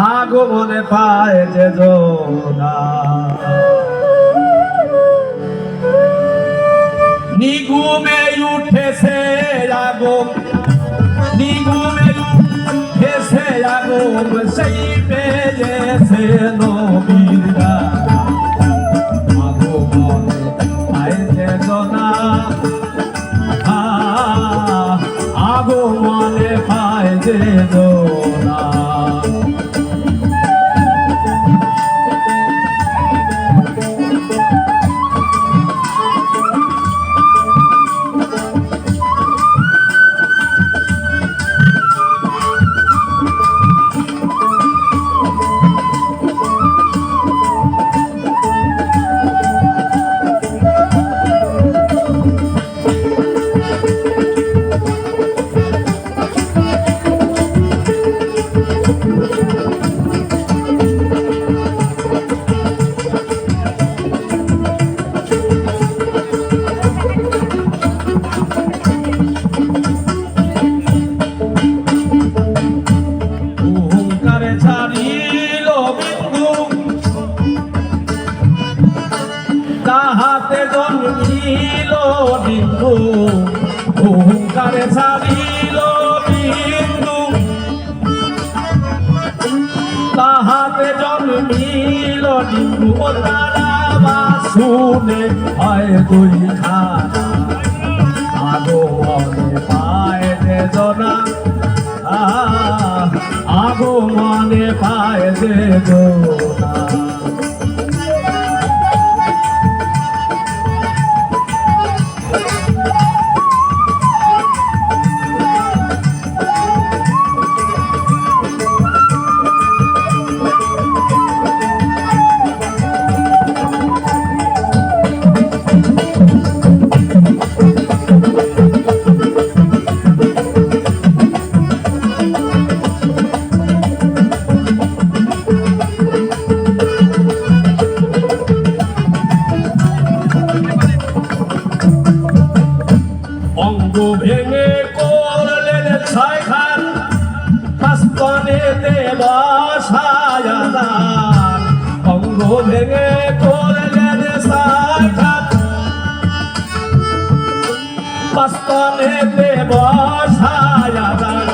আগমনে পায় যে জোনা নিগুমে উঠেছে আগম নিগুমে উঠেছে আগম সেই পেয়েছে নবীরা আগমনে পায় যে জোনা আগমনে পায় যে জোনা তাহাতে জন্মিল বিন্দু অহংকারে ছাড়িল বিন্দু তাহাতে জন্মিল বিন্দু ও তারা শুনে হয় দুই খানা আগমনে পায় যে জনা আগমনে পায় যে জনা ভেঙে করলেন ছয় খান পাঁচপানেতে বসায় দান অঙ্গ ভেঙে করলেন ছয় খান পাঁচপানেতে বসায় দান